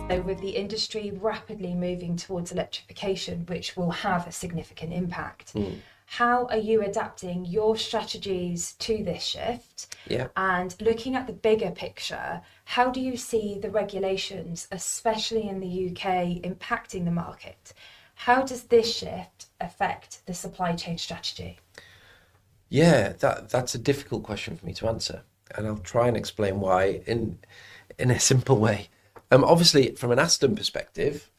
With the industry rapidly moving towards electrification, which will have a significant impact. How are you adapting your strategies to this shift? Yeah. And looking at the bigger picture, how do you see the regulations, especially in the UK, impacting the market? How does this shift affect the supply chain strategy? Yeah, that's a difficult question for me to answer, and I'll try and explain why in a simple way. Obviously, from an Aston perspective,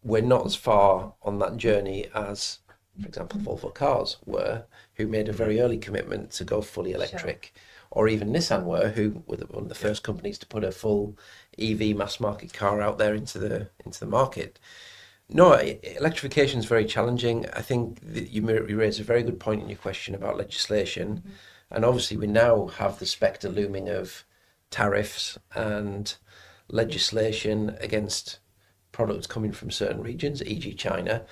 we're not as far on that journey as, for example, Volvo Cars were, who made a very early commitment to go fully electric, or even Nissan were, who were one of the first companies to put a full EV mass market car out there into the market. No, electrification is very challenging. I think that you raise a very good point in your question about legislation. And obviously we now have the spectre looming of tariffs and legislation against products coming from certain regions, e.g. China.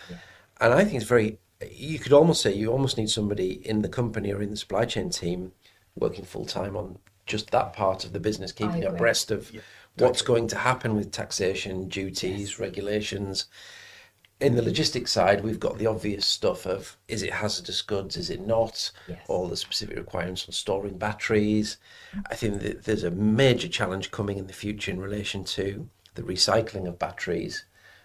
And I think it's very, you could almost say you almost need somebody in the company or in the supply chain team working full time on just that part of the business, keeping abreast of what's going to happen with taxation, duties, regulations. In the logistics side, we've got the obvious stuff of, is it hazardous goods, is it not? All the specific requirements on storing batteries. I think that there's a major challenge coming in the future in relation to the recycling of batteries.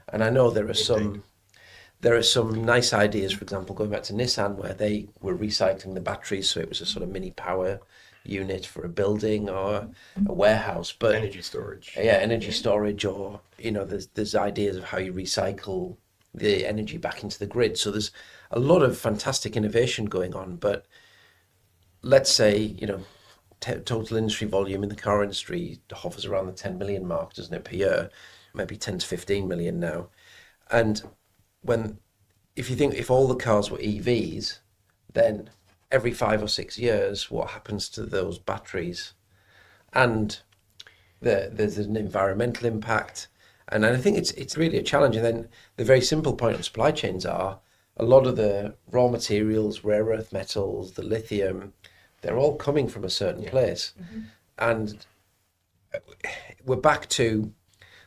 And I know there are some nice ideas, for example, going back to Nissan, where they were recycling the batteries, so it was a sort of mini power unit for a building or a warehouse. But energy storage. Yeah, energy storage, or, there's ideas of how you recycle the energy back into the grid. So there's a lot of fantastic innovation going on. But let's say, total industry volume in the car industry hovers around the 10 million mark, doesn't it, per year? Maybe 10 to 15 million now. And if you think, if all the cars were EVs, then every 5 or 6 years, what happens to those batteries? And there's an environmental impact. And I think it's really a challenge. And then the very simple point of supply chains are a lot of the raw materials, rare earth metals, the lithium, they're all coming from a certain place. And we're back to,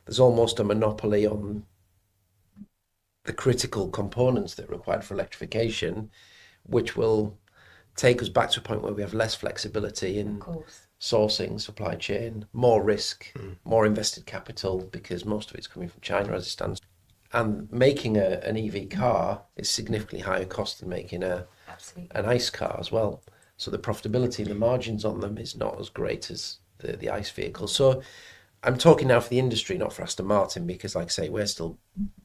there's almost a monopoly on the critical components that are required for electrification, which will take us back to a point where we have less flexibility in sourcing, supply chain, more risk, more invested capital, because most of it's coming from China as it stands. And making an EV car is significantly higher cost than making an ICE car as well. So the profitability and the margins on them is not as great as the ICE vehicle. So I'm talking now for the industry, not for Aston Martin, because, like I say, we're still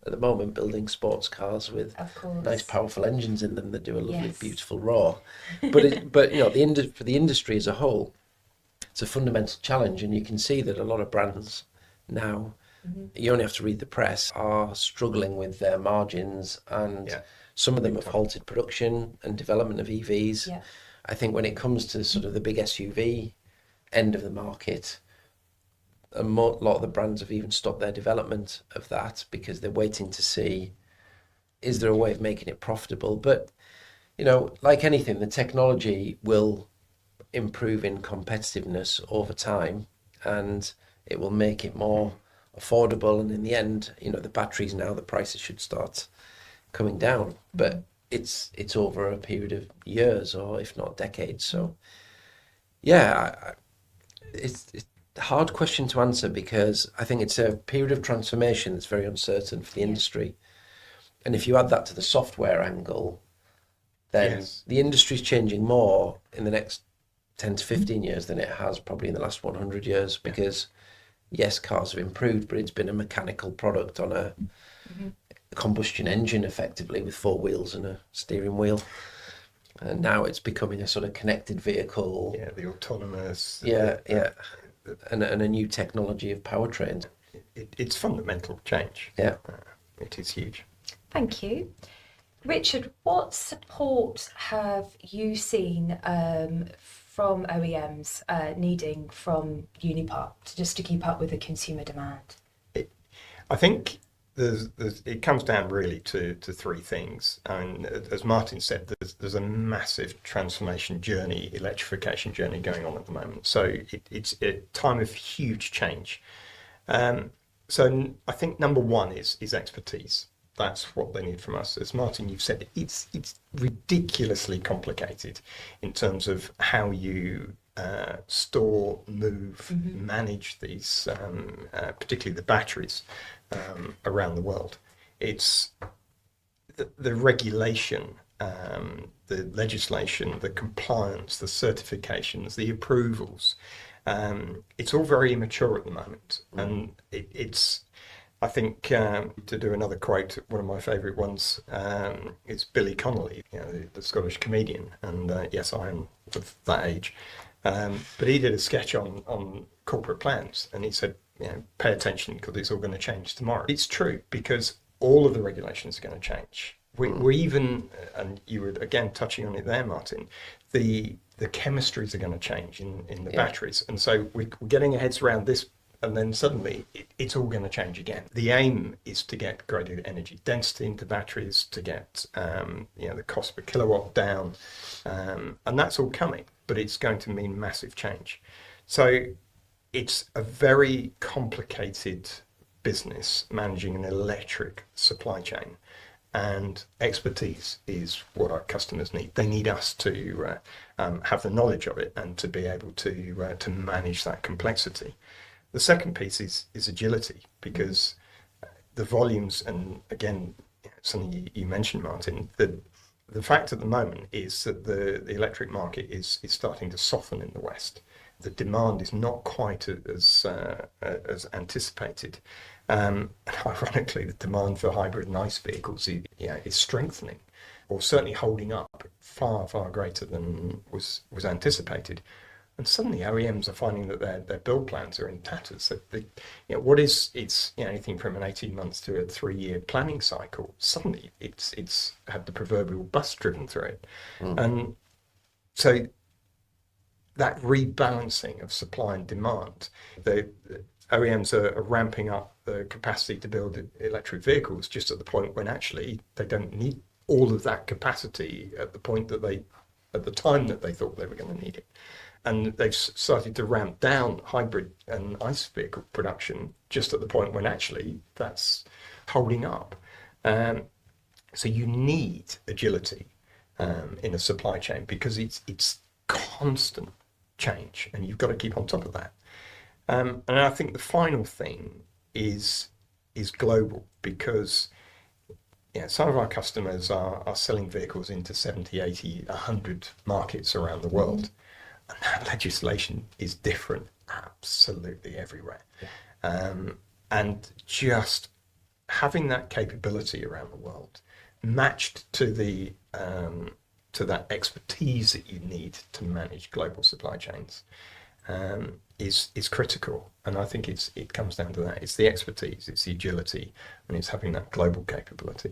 at the moment building sports cars with nice, powerful engines in them that do a lovely, beautiful roar. But for the industry as a whole, it's a fundamental challenge, and you can see that a lot of brands now, you only have to read the press, are struggling with their margins, and some of them have halted production and development of EVs. I think when it comes to sort of the big SUV end of the market, a lot of the brands have even stopped their development of that because they're waiting to see, is there a way of making it profitable? But, like anything, the technology will improve in competitiveness over time, and it will make it more affordable. And in the end, the batteries now, the prices should start coming down. But it's over a period of years, or if not decades. So, it's a hard question to answer, because I think it's a period of transformation that's very uncertain for the industry. And if you add that to the software angle, then the industry's changing more in the next 10 to 15 years than it has probably in the last 100 years, because yes, cars have improved, but it's been a mechanical product on a combustion engine, effectively, with 4 wheels and a steering wheel. And now it's becoming a sort of connected vehicle. The autonomous. And a new technology of powertrains. It's fundamental change. It is huge. Thank you. Richard, what support have you seen from OEMs needing from Unipart to keep up with the consumer demand? I think it comes down really to 3 things. And as Martin said, there's a massive transformation journey, electrification journey going on at the moment. So it's a time of huge change. So I think number one is expertise. That's what they need from us. As Martin, you've said, it's ridiculously complicated in terms of how you store, move, manage these, particularly the batteries around the world. It's the regulation, the legislation, the compliance, the certifications, the approvals. It's all very immature at the moment, and it's. I think to do another quote, one of my favourite ones is Billy Connolly, the Scottish comedian, and yes, I am of that age. But he did a sketch on corporate plans, and he said, pay attention because it's all going to change tomorrow. It's true, because all of the regulations are going to change. We even, and you were again touching on it there, Martin, the chemistries are going to change in the batteries, and so we're getting our heads around this. And then suddenly it's all going to change again. The aim is to get greater energy density into batteries, to get the cost per kilowatt down, and that's all coming. But it's going to mean massive change. So it's a very complicated business managing an electric supply chain, and expertise is what our customers need. They need us to have the knowledge of it and to be able to manage that complexity. The second piece is agility, because the volumes, and again, something you mentioned, Martin, the fact at the moment is that the electric market is starting to soften in the West. The demand is not quite as anticipated. And ironically, the demand for hybrid and ICE vehicles is strengthening, or certainly holding up far, far greater than was anticipated. And suddenly OEMs are finding that their build plans are in tatters. So it's anything from an 18 months to a 3-year planning cycle. Suddenly it's had the proverbial bus driven through it. And so that rebalancing of supply and demand, the OEMs are ramping up the capacity to build electric vehicles just at the point when actually they don't need all of that capacity at the time that they thought they were going to need it. And they've started to ramp down hybrid and ICE vehicle production just at the point when actually that's holding up. So you need agility in a supply chain, because it's constant change, and you've got to keep on top of that. And I think the final thing is global, because some of our customers are selling vehicles into 70, 80, 100 markets around the world. And that legislation is different absolutely everywhere. And just having that capability around the world matched to that expertise that you need to manage global supply chains is critical. And I think it comes down to that. It's the expertise, it's the agility, and it's having that global capability.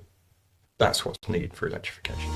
That's what's needed for electrification.